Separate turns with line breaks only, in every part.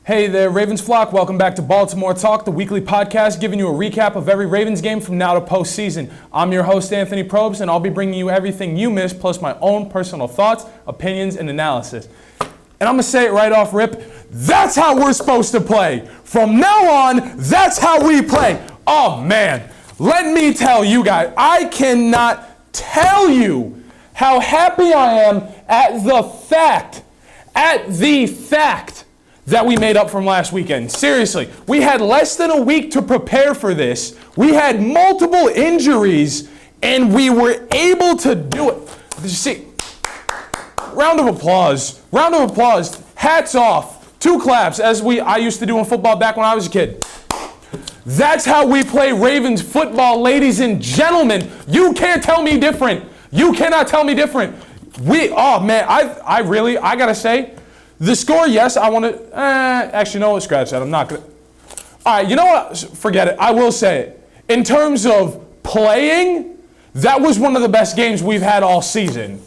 Hey there, Ravens flock. Welcome back to Baltimore Talk, the weekly podcast giving you a recap of every Ravens game from now to postseason. I'm your host, Anthony Propst, and I'll be bringing you everything you missed, plus my own personal thoughts, opinions, and analysis. And I'm going to say it right off rip, that's how we're supposed to play. From now on, that's how we play. Oh, man. Let me tell you guys, I cannot tell you how happy I am at the fact that we made up from last weekend. Seriously, we had less than a week to prepare for this. We had multiple injuries, and we were able to do it. See, round of applause. Round of applause. Hats off. Two claps, as I used to do in football back when I was a kid. That's how we play Ravens football, ladies and gentlemen. You can't tell me different. You cannot tell me different. Oh man, I gotta say, the score, yes, I want to, actually, no, scratch that. I'm not going to. All right, you know what? Forget it. I will say it. In terms of playing, that was one of the best games we've had all season.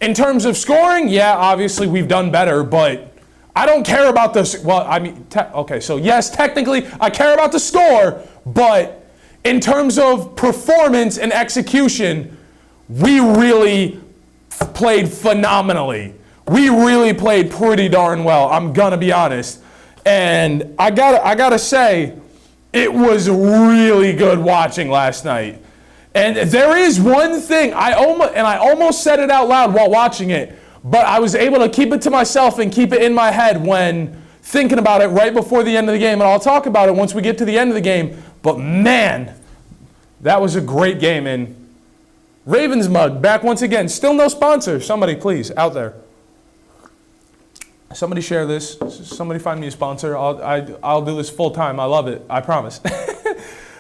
In terms of scoring, yeah, obviously we've done better, but I don't care about this. Well, I mean, okay, so yes, technically I care about the score, but in terms of performance and execution, we really played phenomenally. We really played pretty darn well, I'm gonna be honest. And I gotta say, it was really good watching last night. And there is one thing, I almost said it out loud while watching it, but I was able to keep it to myself and keep it in my head when thinking about it right before the end of the game. And I'll talk about it once we get to the end of the game. But man, that was a great game. And Ravens mug, back once again. Still no sponsor. Somebody please, out there. Somebody share this. Somebody find me a sponsor. I'll do this full time. I love it. I promise.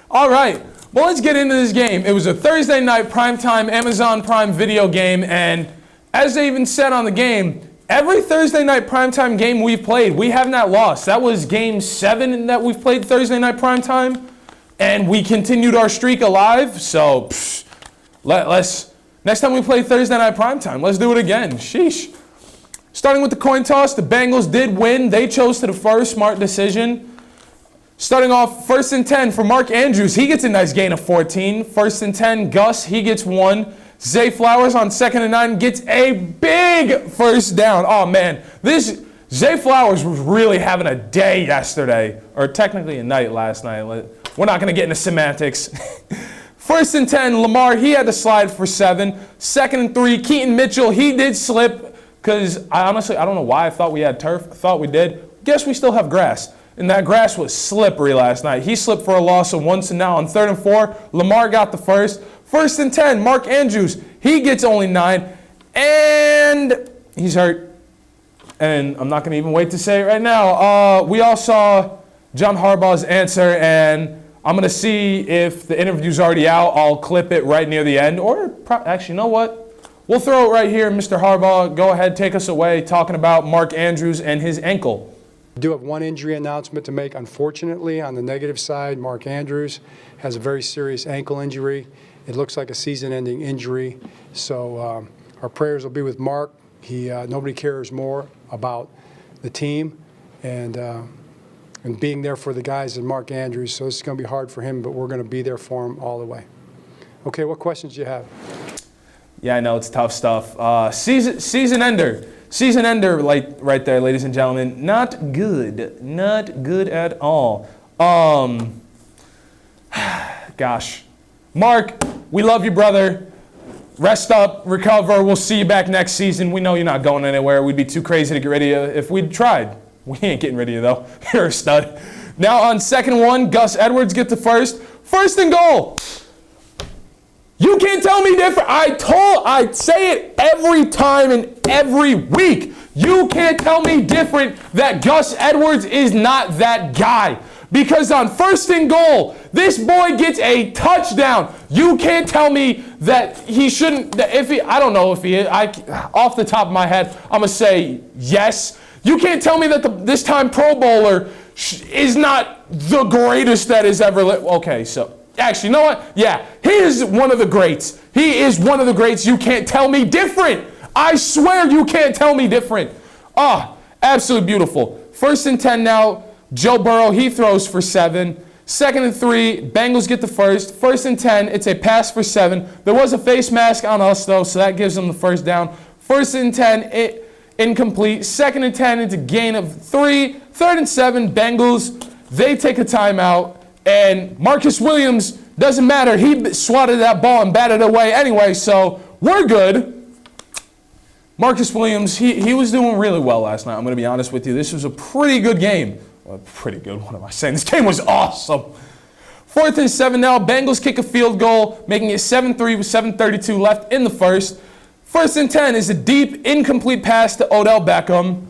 All right. Well, let's get into this game. It was a Thursday night primetime Amazon Prime video game, and as they even said on the game, every Thursday night primetime game we've played, we have not lost. That was game 7 that we've played Thursday night primetime, and we continued our streak alive. So, let's next time we play Thursday night primetime, let's do it again. Sheesh. Starting with the coin toss, the Bengals did win. They chose to defer, smart decision. Starting off, 1st and 10 for Mark Andrews. He gets a nice gain of 14. 1st and 10, Gus, he gets 1. Zay Flowers on 2nd and 9 gets a big first down. Oh, man. Zay Flowers was really having a day yesterday, or technically a night last night. We're not going to get into semantics. 1st and 10, Lamar, he had to slide for 7. 2nd and 3, Keaton Mitchell, he did slip. Because I don't know why I thought we had turf. I thought we did. Guess we still have grass. And that grass was slippery last night. He slipped for a loss of 1, so now on 3rd and 4, Lamar got the first. 1st and 10, Mark Andrews, he gets only 9. And he's hurt. And I'm not going to even wait to say it right now. We all saw John Harbaugh's answer, and I'm going to see if the interview's already out. I'll clip it right near the end. Or actually, you know what? We'll throw it right here. Mr. Harbaugh, go ahead, take us away, talking about Mark Andrews and his ankle.
I do have one injury announcement to make. Unfortunately, on the negative side, Mark Andrews has a very serious ankle injury. It looks like a season-ending injury. So our prayers will be with Mark. Nobody cares more about the team and being there for the guys than Mark Andrews. So this is going to be hard for him, but we're going to be there for him all the way. Okay, what questions do you have?
Yeah, I know, it's tough stuff. Season ender, like right there, ladies and gentlemen. Not good. Not good at all. Gosh. Mark, we love you, brother. Rest up, recover. We'll see you back next season. We know you're not going anywhere. We'd be too crazy to get rid of you if we'd tried. We ain't getting rid of you, though. You're a stud. Now on 2nd and 1, Gus Edwards gets the first. 1st and goal. You can't tell me different. I say it every time and every week. You can't tell me different that Gus Edwards is not that guy. Because on 1st and goal, this boy gets a touchdown. You can't tell me that he shouldn't, I don't know if he is. Off the top of my head, I'm going to say yes. You can't tell me that this time Pro Bowler is not the greatest that has ever lived. Okay, so. Actually, you know what? Yeah, he is one of the greats. He is one of the greats. You can't tell me different. I swear you can't tell me different. Absolutely beautiful. First and 10 now. Joe Burrow, he throws for 7. Second and 3, Bengals get the first. First and 10, it's a pass for 7. There was a face mask on us, though, so that gives them the first down. First and 10, incomplete. Second and 10, it's a gain of 3. Third and 7, Bengals, they take a timeout. And Marcus Williams, doesn't matter. He swatted that ball and batted it away anyway, so we're good. Marcus Williams, he was doing really well last night. I'm going to be honest with you. This was a pretty good game. Well, pretty good. What am I saying? This game was awesome. 4th and 7 now. Bengals kick a field goal, making it 7-3 with 7:32 left in the first. First and 10 is a deep, incomplete pass to Odell Beckham.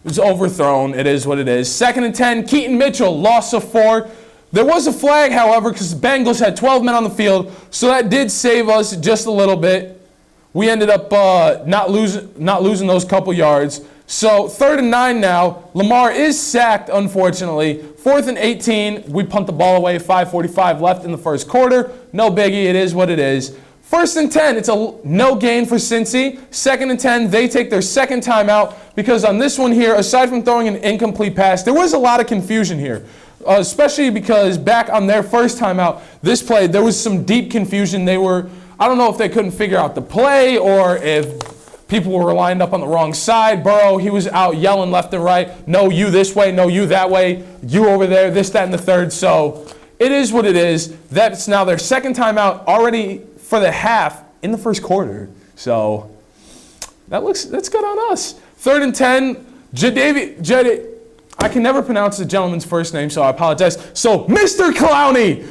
It was overthrown. It is what it is. Second and 10, Keaton Mitchell, loss of 4. There was a flag, however, because the Bengals had 12 men on the field, so that did save us just a little bit. We ended up not losing those couple yards. So 3rd and 9 now. Lamar is sacked, unfortunately. 4th and 18. We punt the ball away. 5:45 left in the first quarter. No biggie. It is what it is. 1st and 10. It's a no gain for Cincy. 2nd and 10. They take their second timeout because on this one here, aside from throwing an incomplete pass, there was a lot of confusion here. Especially because back on their first timeout, this play, there was some deep confusion. I don't know if they couldn't figure out the play or if people were lined up on the wrong side. Burrow, he was out yelling left and right. No, you this way. No, you that way. You over there. This, that, and the third. So it is what it is. That's now their second timeout already for the half in the first quarter. So that's good on us. 3rd and 10. I can never pronounce the gentleman's first name, so I apologize. So Mr. Clowney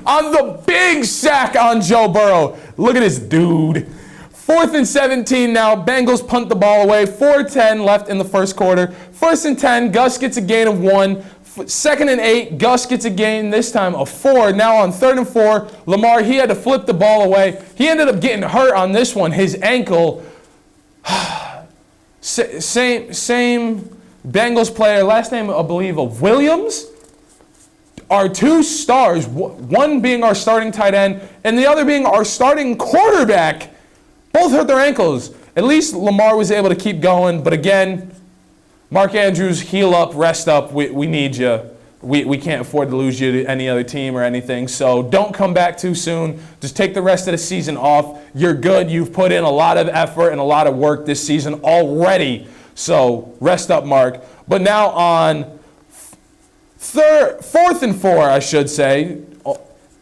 on the big sack on Joe Burrow. Look at this dude. 4th and 17 now. Bengals punt the ball away. 4:10 left in the first quarter. 1st and 10. Gus gets a gain of 1. 2nd and 8. Gus gets a gain this time of 4. Now on 3rd and 4, Lamar, he had to flip the ball away. He ended up getting hurt on this one. His ankle. Same Bengals player. Last name, I believe, of Williams. Our 2 stars. One being our starting tight end and the other being our starting quarterback. Both hurt their ankles. At least Lamar was able to keep going. But again, Mark Andrews, heal up, rest up. We need you. We can't afford to lose you to any other team or anything. So don't come back too soon. Just take the rest of the season off. You're good. You've put in a lot of effort and a lot of work this season already. So rest up, Mark. But now on 4th and 4, I should say,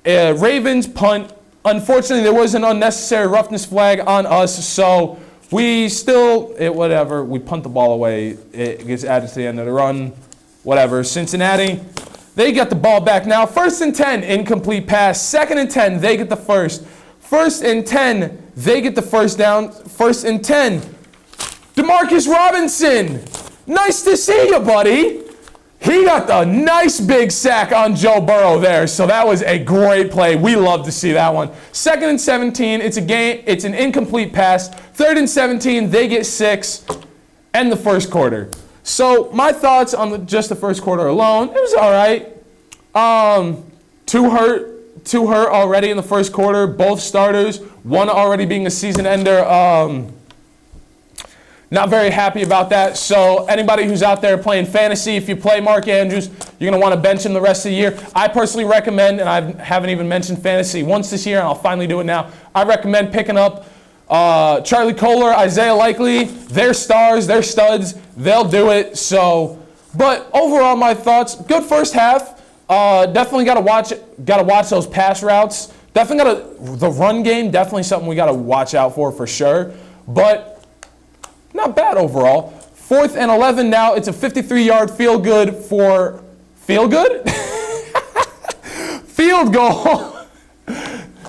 Ravens punt. Unfortunately, there was an unnecessary roughness flag on us, so we whatever. We punt the ball away. It gets added to the end of the run. Whatever. Cincinnati, they get the ball back now. 1st and 10, incomplete pass. 2nd and 10, they get the first. 1st and 10, they get the first down. 1st and 10. Demarcus Robinson, nice to see you, buddy. He got the nice big sack on Joe Burrow there, so that was a great play. We love to see that one. 2nd and 17, it's an incomplete pass. 3rd and 17, they get 6, and the first quarter. So my thoughts on just the first quarter alone, it was all right. 2 hurt already in the first quarter, both starters. One already being a season ender. Not very happy about that. So anybody who's out there playing fantasy, if you play Mark Andrews, you're going to want to bench him the rest of the year. I personally recommend, and I haven't even mentioned fantasy once this year, and I'll finally do it now. I recommend picking up Charlie Kohler, Isaiah Likely. They're stars, they're studs. They'll do it. So, but overall, my thoughts, good first half. Definitely got to watch those pass routes. Definitely the run game, definitely something we got to watch out for sure. But not bad overall. 4th and 11 now. It's a 53-yard field goal.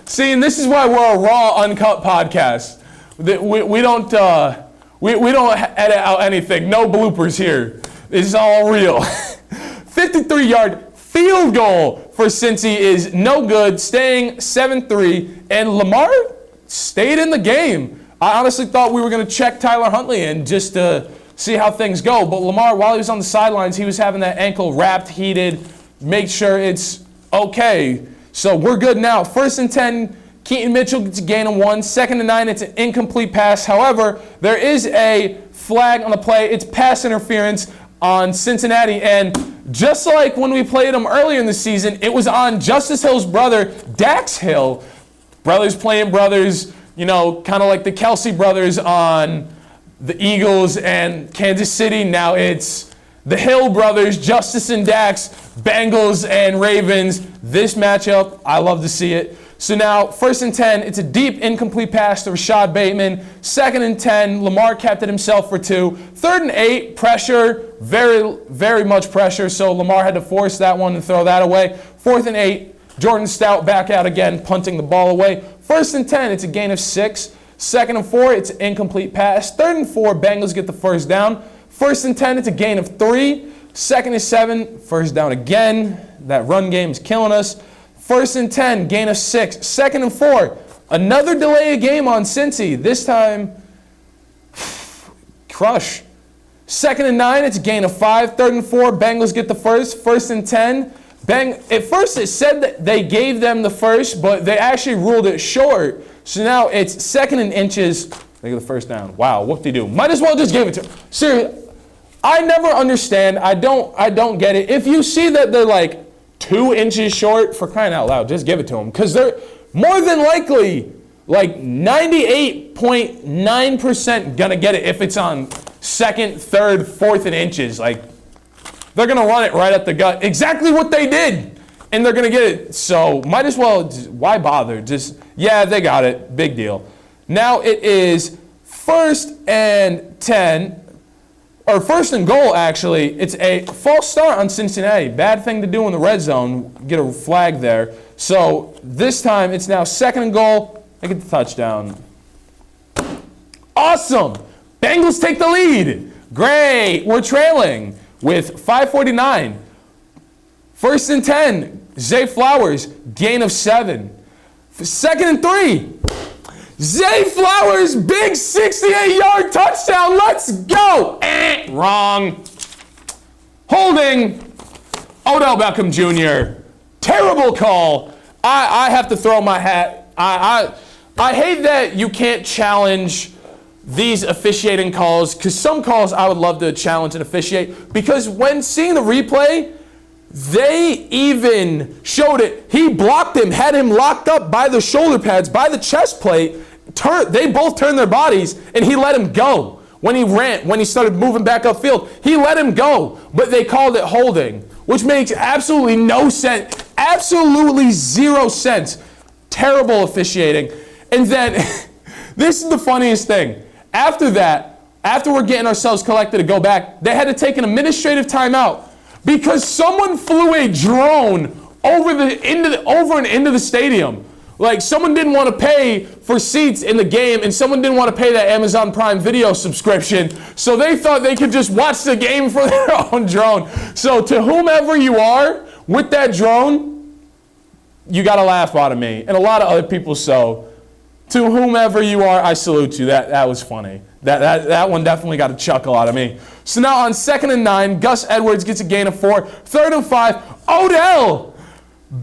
See, and this is why we're a raw, uncut podcast. We don't edit out anything. No bloopers here. This is all real. 53-yard field goal for Cincy is no good, staying 7-3, and Lamar stayed in the game. I honestly thought we were going to check Tyler Huntley in just to see how things go. But Lamar, while he was on the sidelines, he was having that ankle wrapped, heated, make sure it's okay. So we're good now. 1st and 10, Keaton Mitchell gets a gain of 1. 2nd and 9, it's an incomplete pass. However, there is a flag on the play. It's pass interference on Cincinnati. And just like when we played them earlier in the season, it was on Justice Hill's brother, Dax Hill. Brothers playing brothers, you know, kind of like the Kelsey brothers on the Eagles and Kansas City. Now it's the Hill brothers, Justice and Dax, Bengals and Ravens. This matchup, I love to see it. So now, 1st and 10, it's a deep, incomplete pass to Rashad Bateman. 2nd and 10, Lamar kept it himself for 2. 3rd and 8, pressure, very, very much pressure. So Lamar had to force that one and throw that away. 4th and 8, Jordan Stout back out again, punting the ball away. 1st and 10, it's a gain of 6. 2nd and 4, it's an incomplete pass. 3rd and 4, Bengals get the first down. 1st and 10, it's a gain of 3. 2nd and 7, first down again. That run game is killing us. 1st and 10, gain of 6. 2nd and 4, another delay of game on Cincy. This time, crush. 2nd and 9, it's a gain of 5. 3rd and 4, Bengals get the first. 1st and 10, at first it said that they gave them the first, but they actually ruled it short. So now it's 2nd and inches. They get the first down. Wow, whoop-de-doo. Might as well just give it to them. Seriously, I never understand. I don't get it. If you see that they're like 2 inches short, for crying out loud, just give it to them. Because they're more than likely, like 98.9% going to get it if it's on 2nd, 3rd, 4th and inches. Like, they're going to run it right at the gut. Exactly what they did. And they're going to get it. So, might as well, why bother? Just, yeah, they got it. Big deal. Now it is 1st and 10. Or 1st and goal, actually. It's a false start on Cincinnati. Bad thing to do in the red zone. Get a flag there. So this time it's now 2nd and goal. They get the touchdown. Awesome. Bengals take the lead. Great. We're trailing with 5:49. 1st and 10. Zay Flowers. Gain of 7. 2nd and 3. Zay Flowers, big 68-yard touchdown. Let's go. Wrong. Holding. Odell Beckham Jr. Terrible call. I have to throw my hat. I hate that you can't challenge these officiating calls, because some calls I would love to challenge and officiate, because when seeing the replay, they even showed it. He blocked him, had him locked up by the shoulder pads, by the chest plate. They both turned their bodies, and he let him go. When he started moving back upfield, he let him go. But they called it holding, which makes absolutely no sense. Absolutely 0 sense. Terrible officiating. And then, this is the funniest thing. After that, after we're getting ourselves collected to go back, they had to take an administrative timeout because someone flew a drone over and into the stadium. Like, someone didn't want to pay for seats in the game, and someone didn't want to pay that Amazon Prime Video subscription, so they thought they could just watch the game for their own drone. So to whomever you are with that drone, you got to laugh out of me, and a lot of other people. So to whomever you are, I salute you. That was funny. That one definitely got a chuckle out of me. So now on 2nd and 9, Gus Edwards gets a gain of 4. 3rd and 5, Odell,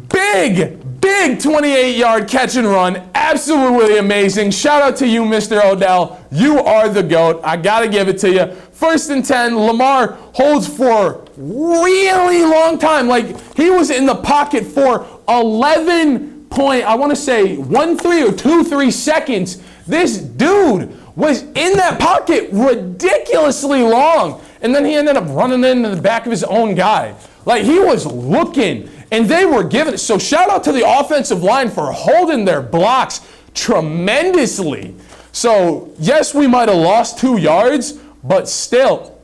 big 28-yard catch and run. Absolutely amazing. Shout out to you, Mr. Odell. You are the GOAT. I got to give it to you. 1st and 10, Lamar holds for really long time. Like, he was in the pocket for 13 or 2-3 seconds. This dude was in that pocket ridiculously long. And then he ended up running into the back of his own guy. Like, he was looking. And they were giving it. So shout out to the offensive line for holding their blocks tremendously. So yes, we might have lost 2 yards, but still,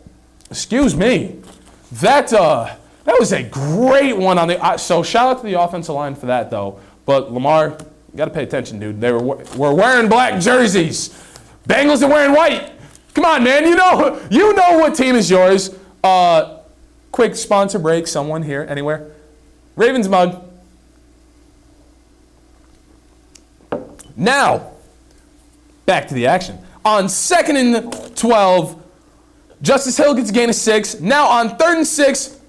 excuse me, that was a great one on the. So shout out to the offensive line for that, though. But Lamar, you got to pay attention, dude. We're wearing black jerseys. Bengals are wearing white. Come on, man. You know what team is yours. Quick sponsor break. Someone here, anywhere. Ravens mug. Now, back to the action. On 2nd and 12, Justice Hill gets a gain of 6. Now on 3rd and 6,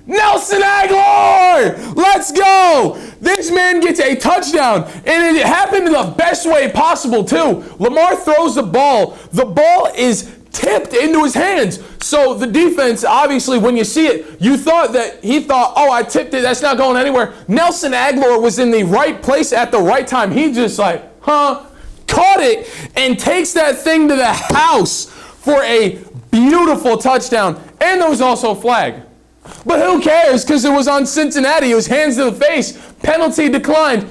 Nelson Aguilar! Let's go! This man gets a touchdown, and it happened in the best way possible, too. Lamar throws the ball. The ball is tipped into his hands. So the defense, obviously, when you see it, he thought, oh, I tipped it, that's not going anywhere. Nelson Aguilar was in the right place at the right time. He just caught it and takes that thing to the house for a beautiful touchdown. And there was also a flag. But who cares, because it was on Cincinnati. It was hands to the face. Penalty declined.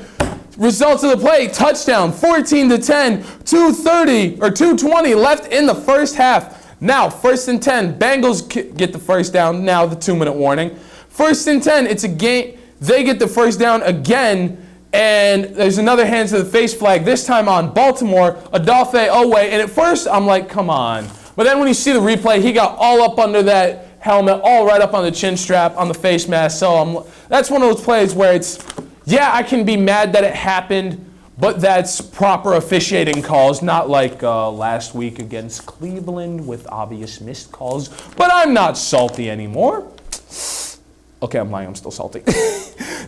Results of the play, touchdown, 14-10, 2:20 left in the first half. Now, 1st and 10, Bengals get the first down, now the 2-minute warning. 1st and 10, it's a game, they get the first down again, and there's another hands to the face flag, this time on Baltimore, Adolphe Owe, and at first I'm like, come on. But then when you see the replay, he got all up under that helmet, all right up on the chin strap, on the face mask, so that's one of those plays where it's, yeah, I can be mad that it happened, but that's proper officiating calls, not like last week against Cleveland with obvious missed calls. But I'm not salty anymore. Okay, I'm lying, I'm still salty.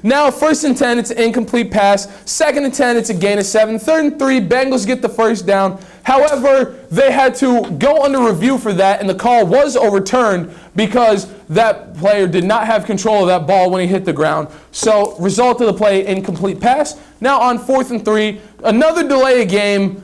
Now, 1st and 10, it's an incomplete pass. 2nd and 10, it's a gain of 7. 3rd and 3, Bengals get the first down. However, they had to go under review for that, and the call was overturned because that player did not have control of that ball when he hit the ground. So, result of the play, incomplete pass. Now on 4th and 3, another delay of game.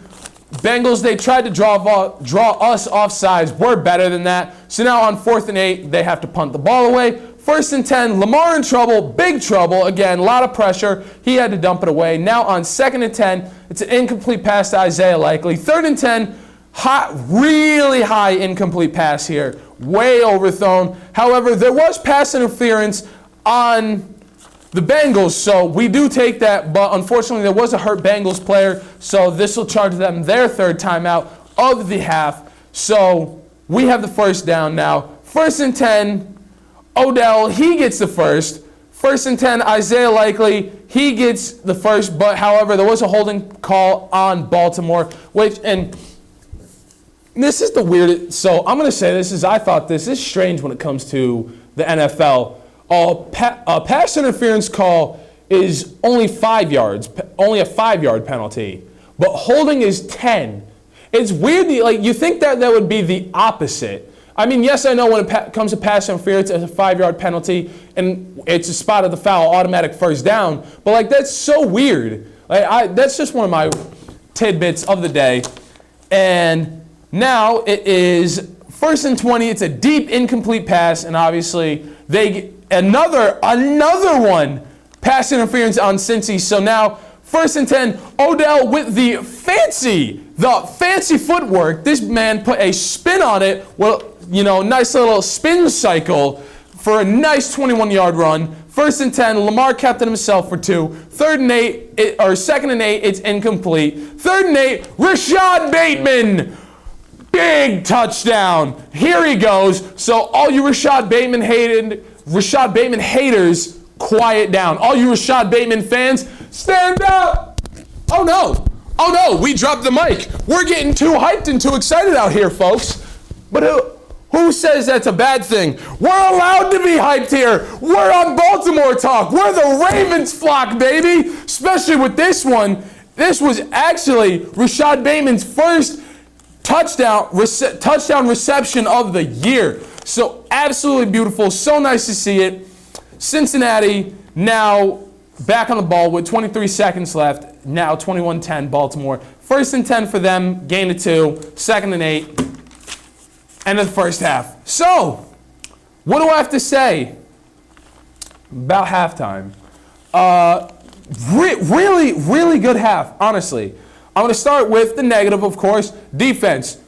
Bengals, they tried to draw us offsides. We're better than that. So now on 4th and 8, they have to punt the ball away. 1st and 10, Lamar in trouble, big trouble. Again, a lot of pressure. He had to dump it away. Now on 2nd and 10, it's an incomplete pass to Isaiah Likely. 3rd and 10, really high incomplete pass here. Way overthrown. However, there was pass interference on the Bengals, so we do take that. But unfortunately, there was a hurt Bengals player, so this will charge them their 3rd timeout of the half. So we have the first down now. 1st and 10, Odell, he gets the first. 1st and 10, Isaiah Likely, he gets the first. But, however, there was a holding call on Baltimore, and this is the weirdest. So I'm going to say this, I thought this is strange when it comes to the NFL. A pass interference call is only 5 yards, only a 5-yard penalty. But holding is 10. It's weird, you think that would be the opposite. I mean, yes, I know when it comes to pass interference, it's a 5-yard penalty, and it's a spot of the foul, automatic first down. But, that's so weird. That's just one of my tidbits of the day. And now it is 1st and 20. It's a deep, incomplete pass, and obviously they get another one, pass interference on Cincy. So now 1st and 10, Odell with the fancy footwork. This man put a spin on it. Well, nice little spin cycle for a nice 21-yard run. 1st and 10, Lamar kept it himself for 2. 2nd and 8, it's incomplete. 3rd and 8, Rashad Bateman. Big touchdown. Here he goes. So all you Rashad Bateman haters, quiet down. All you Rashad Bateman fans, stand up. Oh no, we dropped the mic. We're getting too hyped and too excited out here, folks. But who says that's a bad thing? We're allowed to be hyped here. We're on Baltimore Talk. We're the Ravens flock, baby. Especially with this one. This was actually Rashad Bateman's first touchdown reception of the year. So absolutely beautiful. So nice to see it. Cincinnati now back on the ball with 23 seconds left. Now 21-10 Baltimore. 1st and 10 for them. Gain of 2. 2nd and 8. End of the first half. So, what do I have to say about halftime? Really, really good half, honestly. I'm going to start with the negative, of course. Defense.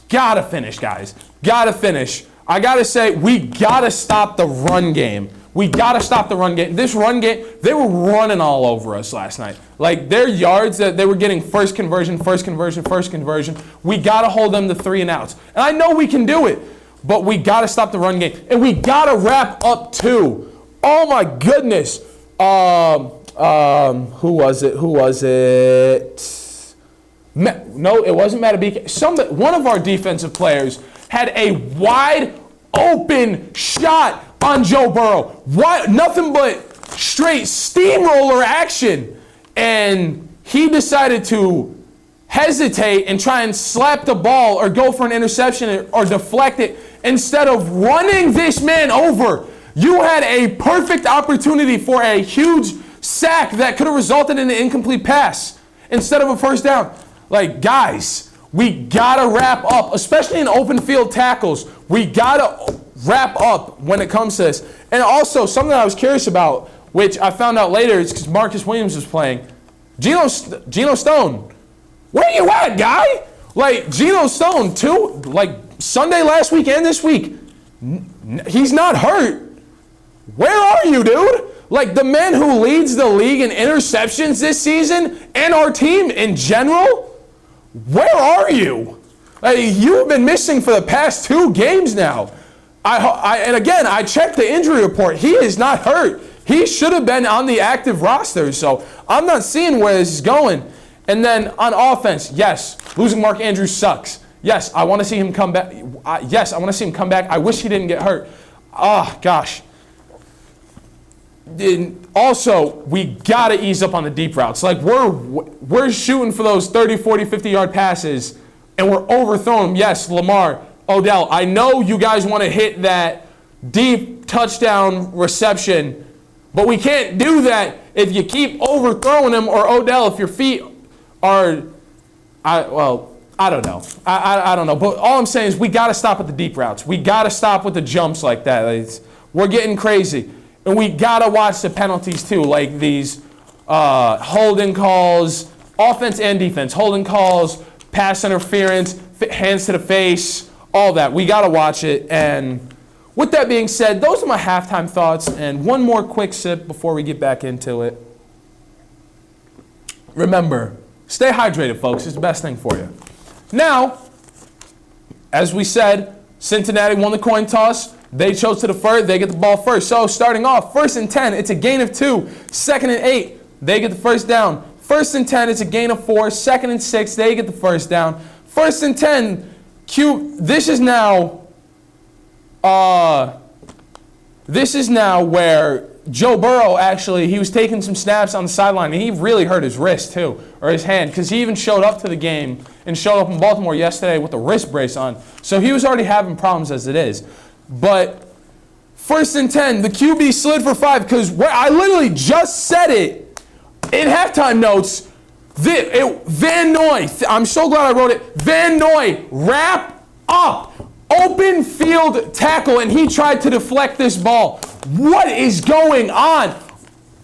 Gotta finish, guys. Gotta finish. I gotta say, we gotta stop the run game. We gotta stop the run game. This run game, they were running all over us last night. Their yards that they were getting first conversion. We gotta hold them to 3 and outs. And I know we can do it, but we gotta stop the run game. And we gotta wrap up too. Oh my goodness. Who was it? No, it wasn't Matabike. One of our defensive players had a wide open shot on Joe Burrow. Nothing but straight steamroller action. And he decided to hesitate and try and slap the ball or go for an interception or deflect it instead of running this man over. You had a perfect opportunity for a huge sack that could have resulted in an incomplete pass instead of a first down. Like, guys, we gotta wrap up, especially in open field tackles. We gotta wrap up when it comes to this. And also, something that I was curious about, which I found out later, is because Marcus Williams was playing. Geno Stone, where you at, guy? Like, Geno Stone, too, like Sunday last week and this week, he's not hurt. Where are you, dude? Like, the man who leads the league in interceptions this season and our team in general, where are you? Like, you've been missing for the past 2 games now. And again, I checked the injury report. He is not hurt. He should have been on the active roster. So I'm not seeing where this is going. And then on offense, yes, losing Mark Andrews sucks. Yes, I want to see him come back. Yes, I want to see him come back. I wish he didn't get hurt. Oh, gosh. And also, we got to ease up on the deep routes. Like, we're shooting for those 30, 40, 50-yard passes, and we're overthrowing them. Yes, Lamar, Odell, I know you guys want to hit that deep touchdown reception, but we can't do that if you keep overthrowing them, or Odell, if your feet are, I don't know. I don't know. But all I'm saying is we got to stop at the deep routes. We got to stop with the jumps like that. We're getting crazy. And we got to watch the penalties too, like these holding calls, offense and defense, holding calls, pass interference, hands to the face, all that. We got to watch it. And with that being said, those are my halftime thoughts. And one more quick sip before we get back into it. Remember, stay hydrated, folks. It's the best thing for you. Now, as we said, Cincinnati won the coin toss. They chose to defer. They get the ball first. So starting off, 1st and 10, it's a gain of 2. 2nd and 8, they get the first down. 1st and 10, it's a gain of 4. 2nd and 6, they get the first down. 1st and 10, this is now where Joe Burrow actually, he was taking some snaps on the sideline, and he really hurt his wrist too, or his hand, because he even showed up to the game and showed up in Baltimore yesterday with a wrist brace on. So he was already having problems as it is. But 1st and 10, the QB slid for 5, because I literally just said it in halftime notes. Van Noy, I'm so glad I wrote it. Van Noy, wrap up. Open field tackle, and he tried to deflect this ball. What is going on?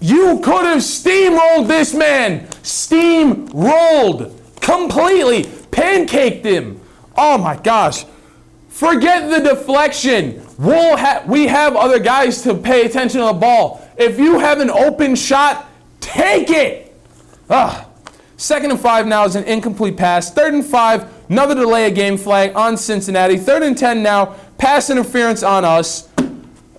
You could have steamrolled this man. Steamrolled. Completely. Pancaked him. Oh my gosh. Forget the deflection. We have other guys to pay attention to the ball. If you have an open shot, take it. 2nd and 5 now is an incomplete pass. 3rd and 5, another delay of game flag on Cincinnati. 3rd and 10 now, pass interference on us.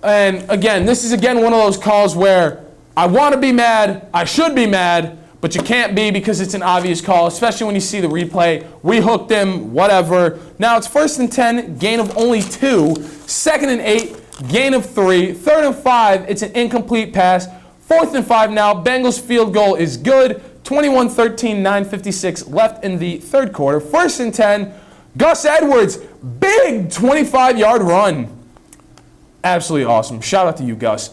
And again, this is one of those calls where I want to be mad, I should be mad, but you can't be because it's an obvious call, especially when you see the replay. We hooked him, whatever. Now it's 1st and 10, gain of only 2. 2nd and 8, gain of 3. 3rd and 5, it's an incomplete pass. 4th and 5 now, Bengals field goal is good. 21-13, 9:56 left in the 3rd quarter. 1st and 10, Gus Edwards, big 25-yard run. Absolutely awesome. Shout out to you, Gus.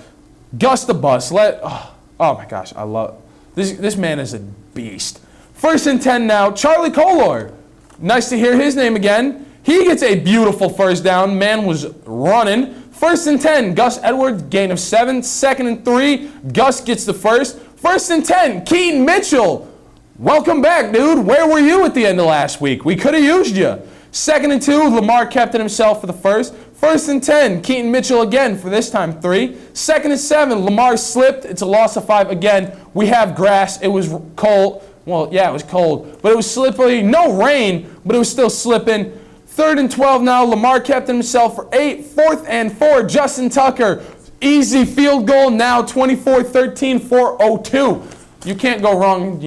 Gus the Bus. Oh my gosh, I love this man is a beast. 1st and 10 now, Charlie Kolar. Nice to hear his name again. He gets a beautiful first down. Man was running. 1st and 10, Gus Edwards, gain of 7. 2nd and 3, Gus gets the first. 1st and 10, Keaton Mitchell. Welcome back, dude. Where were you at the end of last week? We could have used you. 2nd and 2, Lamar kept it himself for the first. 1st and 10, Keaton Mitchell again for this time 3. 2nd and 7, Lamar slipped. It's a loss of 5 again. We have grass. It was cold. Well, yeah, it was cold, but it was slippery. No rain, but it was still slipping. 3rd and 12 now, Lamar kept it himself for 8. 4th and 4, Justin Tucker. Easy field goal now, 24-13, 4:02. You can't go wrong,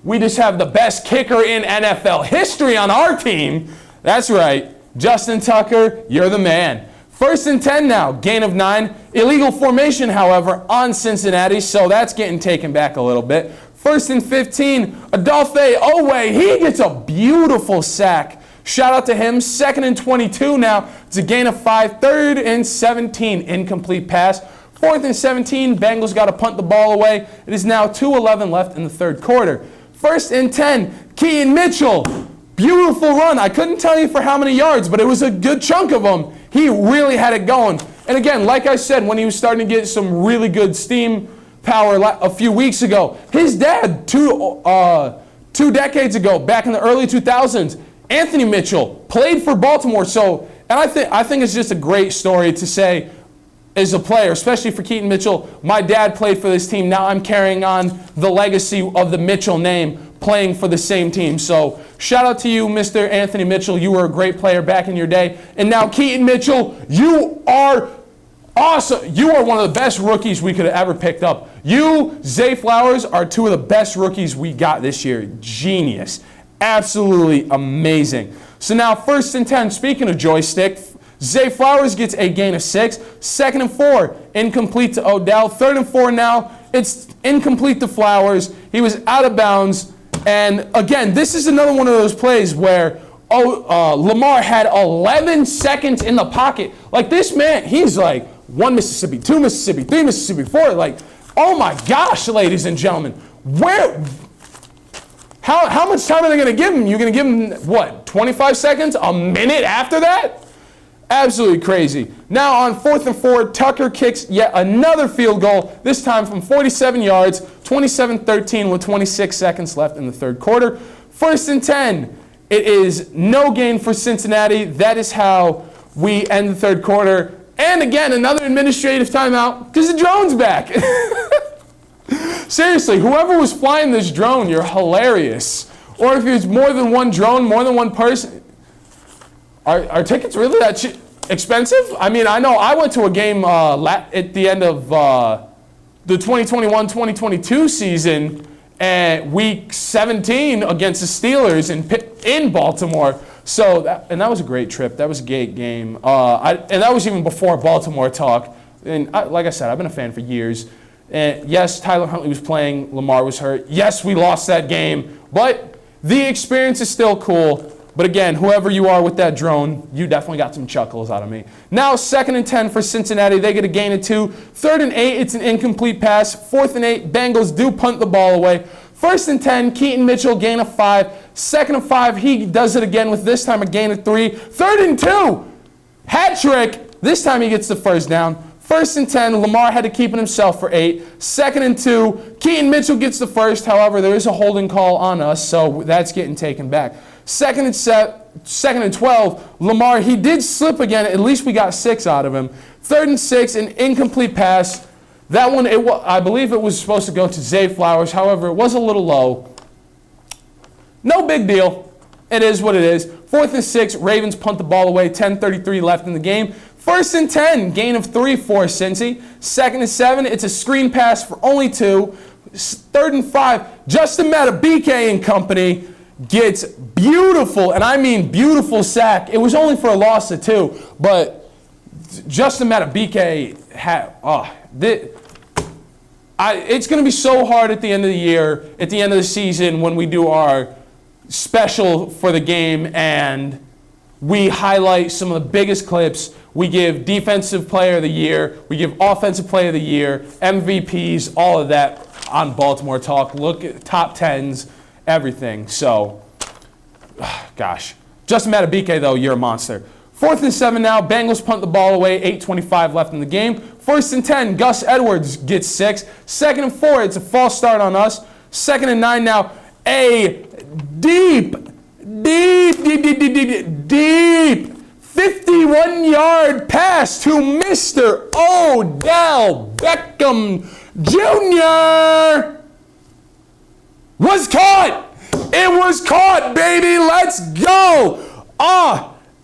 We just have the best kicker in NFL history on our team. That's right. Justin Tucker, you're the man. 1st and 10 now, gain of 9. Illegal formation, however, on Cincinnati, so that's getting taken back a little bit. First and 15, Adolphe Owe, he gets a beautiful sack. Shout out to him. Second and 22 now. It's a gain of 5. Third and 17, incomplete pass. Fourth and 17, Bengals got to punt the ball away. It is now 2:11 left in the third quarter. First and 10, Keaton Mitchell. Beautiful run. I couldn't tell you for how many yards, but it was a good chunk of them. He really had it going. And again, like I said, when he was starting to get some really good steam power a few weeks ago, his dad, two decades ago, back in the early 2000s, Anthony Mitchell, played for Baltimore. So, and I think it's just a great story to say, as a player, especially for Keaton Mitchell, my dad played for this team. Now I'm carrying on the legacy of the Mitchell name, playing for the same team. So shout out to you, Mr. Anthony Mitchell. You were a great player back in your day. And now Keaton Mitchell, you are awesome. You are one of the best rookies we could have ever picked up. You, Zay Flowers, are two of the best rookies we got this year. Genius. Absolutely amazing. So now first and 10, speaking of joystick, Zay Flowers gets a gain of 6. Second and 4, incomplete to Odell. Third and 4 now, it's incomplete to Flowers. He was out of bounds. And again, this is another one of those plays where Lamar had 11 seconds in the pocket. Like this man, he's like 1 Mississippi, 2 Mississippi, 3 Mississippi, 4. Like, oh my gosh, ladies and gentlemen. How much time are they going to give him? You're going to give him, what, 25 seconds? A minute after that? Absolutely crazy. Now on 4th and 4, Tucker kicks yet another field goal, this time from 47 yards, 27-13 with 26 seconds left in the third quarter. First and 10, it is no gain for Cincinnati. That is how we end the third quarter. And again, another administrative timeout because the drone's back. Seriously, whoever was flying this drone, you're hilarious. Or if it's more than one drone, more than one person. Are tickets really that expensive? I mean, I know I went to a game at the end of the 2021-2022 season, week 17 against the Steelers in Baltimore. So, that was a great trip. That was a great game. And that was even before Baltimore Talk. And like I said, I've been a fan for years. And yes, Tyler Huntley was playing. Lamar was hurt. Yes, we lost that game. But the experience is still cool. But again, whoever you are with that drone, you definitely got some chuckles out of me. Now, 2nd and 10 for Cincinnati. They get a gain of 2. 3rd and 8, it's an incomplete pass. 4th and 8, Bengals do punt the ball away. 1st and 10, Keaton Mitchell, gain of 5. 2nd and 5, he does it again with this time a gain of 3. 3rd and 2, hat trick. This time he gets the first down. 1st and 10, Lamar had to keep it himself for 8. 2nd and 2, Keaton Mitchell gets the first. However, there is a holding call on us, so that's getting taken back. 2nd and 12, Lamar, he did slip again. At least we got 6 out of him. 3rd and 6, an incomplete pass. That one, I believe it was supposed to go to Zay Flowers. However, it was a little low. No big deal. It is what it is. 4th and 6, Ravens punt the ball away. 10:33 left in the game. 1st and 10, gain of 3 for Cincy. 2nd and 7, it's a screen pass for only 2. 3rd and 5, Justin Matabike and company gets beautiful, and I mean beautiful sack. It was only for a loss of 2, but Justin Matabike had, it's going to be so hard at the end of the year, at the end of the season when we do our special for the game and we highlight some of the biggest clips. We give Defensive Player of the Year, we give Offensive Player of the Year, MVPs, all of that on Baltimore Talk. Look at top 10s. Everything. So, gosh. Justin Matabike, though, you're a monster. 4th and 7 now. Bengals punt the ball away. 8:25 left in the game. 1st and 10. Gus Edwards gets 6. 2nd and 4. It's a false start on us. 2nd and 9 now. A deep 51-yard pass to Mr. Odell Beckham Jr. was caught. It was caught, baby. Let's go.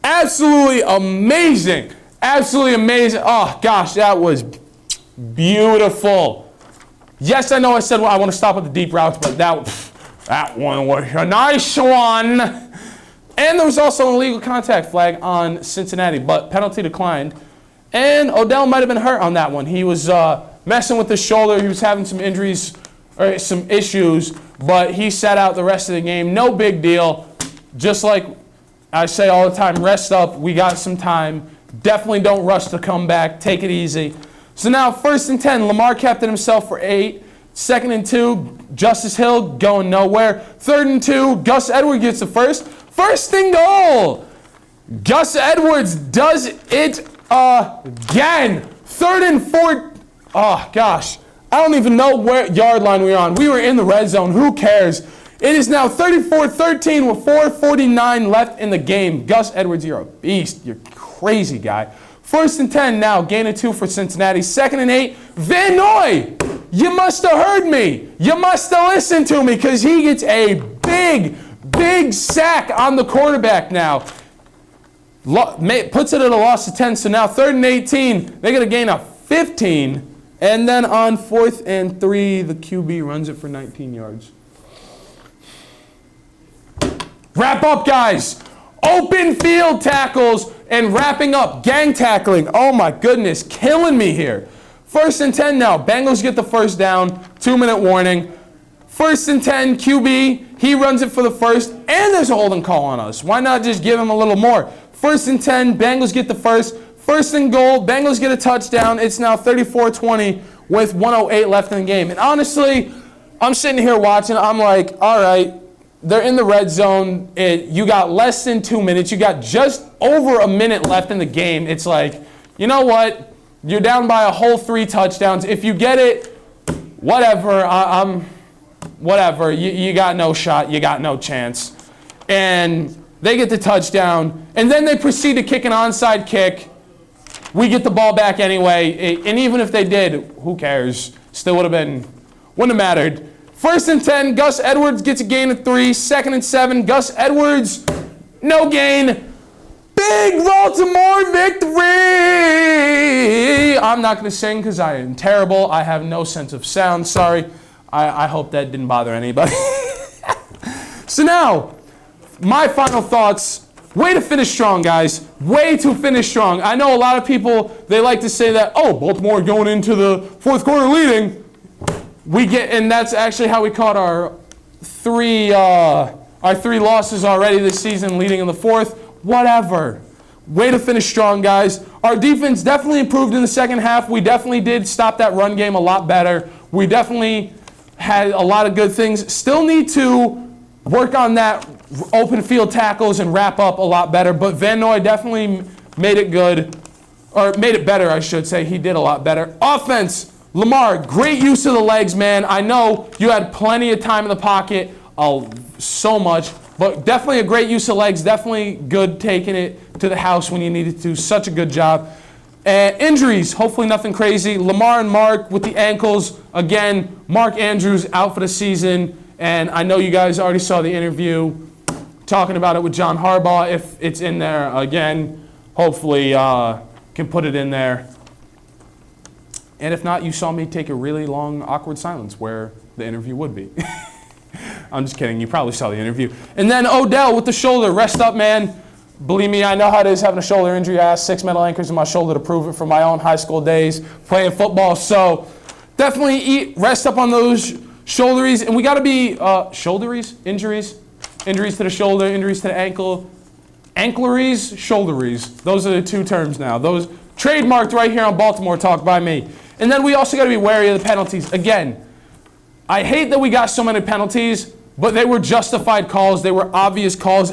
Absolutely amazing. Absolutely amazing. Oh, gosh, that was beautiful. Yes, I know I said I want to stop at the deep routes, but that one was a nice one. And there was also an illegal contact flag on Cincinnati, but penalty declined. And Odell might have been hurt on that one. He was messing with his shoulder. He was having some injuries or some issues, but he sat out the rest of the game. No big deal. Just like I say all the time, rest up. We got some time. Definitely don't rush to come back. Take it easy. So now 1st and 10. Lamar kept it himself for 8. 2nd and 2. Justice Hill going nowhere. 3rd and 2. Gus Edwards gets the first. 1st and goal. Gus Edwards does it again. 3rd and 4. Oh, gosh. I don't even know what yard line we were on. We were in the red zone. Who cares? It is now 34-13 with 4:49 left in the game. Gus Edwards, you're a beast. You're a crazy guy. 1st and 10 now. Gain of 2 for Cincinnati. 2nd and 8. Van Noy, you must have heard me. You must have listened to me because he gets a big sack on the quarterback now. Puts it at a loss of 10. So now 3rd and 18. They get a gain of 15. And then on 4th and 3, the QB runs it for 19 yards. Wrap up, guys. Open field tackles and wrapping up. Gang tackling. Oh, my goodness. Killing me here. 1st and 10 now. Bengals get the first down. 2-minute warning. 1st and 10, QB. He runs it for the first. And there's a holding call on us. Why not just give him a little more? 1st and 10, Bengals get the first. 1st and goal, Bengals get a touchdown. It's now 34-20 with 1:08 left in the game. And honestly, I'm sitting here watching. I'm like, all right, they're in the red zone. You got less than 2 minutes. You got just over a minute left in the game. It's like, you know what? You're down by a whole 3 touchdowns. If you get it, whatever. Whatever. You got no shot. You got no chance. And they get the touchdown. And then they proceed to kick an onside kick. We get the ball back anyway, and even if they did, who cares? Still wouldn't have mattered. 1st and 10, Gus Edwards gets a gain of 3. 2nd and 7, Gus Edwards, no gain. Big Baltimore victory! I'm not going to sing because I am terrible. I have no sense of sound. Sorry. I hope that didn't bother anybody. So now, my final thoughts. Way to finish strong, guys. Way to finish strong. I know a lot of people, they like to say that, oh, Baltimore going into the 4th quarter leading. And that's actually how we caught our three losses already this season, leading in the 4th. Whatever. Way to finish strong, guys. Our defense definitely improved in the second half. We definitely did stop that run game a lot better. We definitely had a lot of good things. Still need to work on that open field tackles and wrap up a lot better. But Van Noy definitely made it good, or made it better, I should say. He did a lot better. Offense, Lamar, great use of the legs, man. I know you had plenty of time in the pocket, so much, but definitely a great use of legs. Definitely good taking it to the house when you needed to. Such a good job. Injuries, hopefully nothing crazy. Lamar and Mark with the ankles. Again, Mark Andrews out for the season. And I know you guys already saw the interview talking about it with John Harbaugh. If it's in there again, hopefully can put it in there. And if not, you saw me take a really long, awkward silence where the interview would be. I'm just kidding. You probably saw the interview. And then Odell with the shoulder. Rest up, man. Believe me, I know how it is having a shoulder injury. I have 6 metal anchors in my shoulder to prove it from my own high school days playing football. So definitely rest up on those shoulderies. And we got to be injuries to the shoulder, injuries to the ankle, ankleries, shoulderies. Those are the 2 terms now. Those trademarked right here on Baltimore Talk by me. And then we also got to be wary of the penalties. Again, I hate that we got so many penalties, but they were justified calls. They were obvious calls.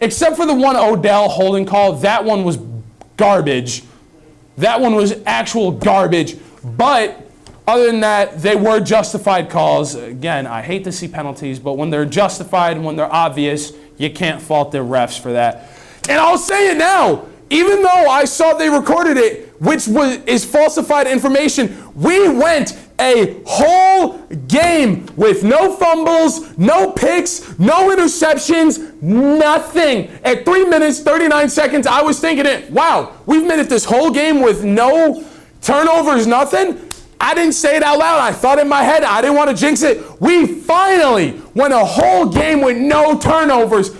Except for the one Odell holding call. That one was garbage. That one was actual garbage. But other than that, they were justified calls. Again, I hate to see penalties, but when they're justified and when they're obvious, you can't fault the refs for that. And I'll say it now. Even though I saw they recorded it, which is falsified information, we went a whole game with no fumbles, no picks, no interceptions, nothing. At 3 minutes, 39 seconds, I was thinking wow, we've made it this whole game with no turnovers, nothing. I didn't say it out loud. I thought in my head. I didn't want to jinx it. We finally went a whole game with no turnovers.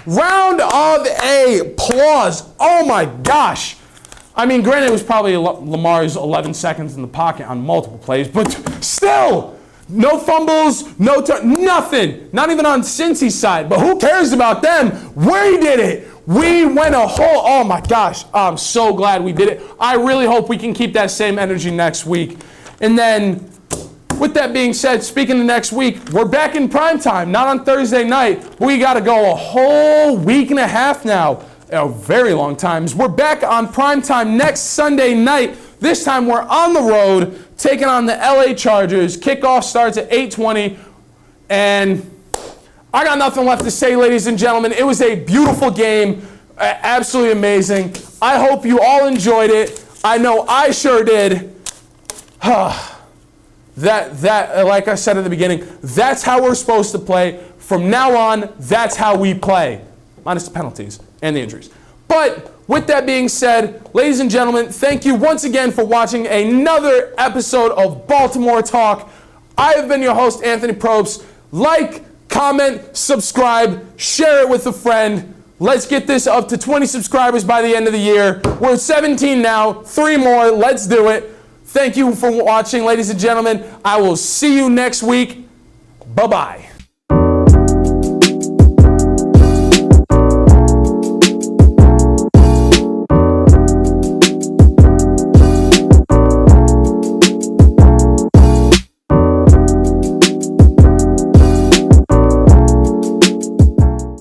Round of applause. Oh my gosh. I mean, granted, it was probably Lamar's 11 seconds in the pocket on multiple plays, but still, no fumbles, nothing. Not even on Cincy's side, but who cares about them? We did it. We went oh my gosh, I'm so glad we did it. I really hope we can keep that same energy next week. And then, with that being said, speaking of next week, we're back in prime time, not on Thursday night. We got to go a whole week and a half now. A very long times. We're back on prime time next Sunday night. This time we're on the road taking on the LA Chargers. Kickoff starts at 8:20. And I got nothing left to say, ladies and gentlemen. It was a beautiful game. Absolutely amazing. I hope you all enjoyed it. I know I sure did. Like I said at the beginning, that's how we're supposed to play. From now on, that's how we play. Minus the penalties and the injuries. But with that being said, ladies and gentlemen, thank you once again for watching another episode of Baltimore Talk. I have been your host, Anthony Propst. Like, comment, subscribe, share it with a friend. Let's get this up to 20 subscribers by the end of the year. We're at 17 now, 3 more, let's do it. Thank you for watching, ladies and gentlemen. I will see you next week. Bye-bye.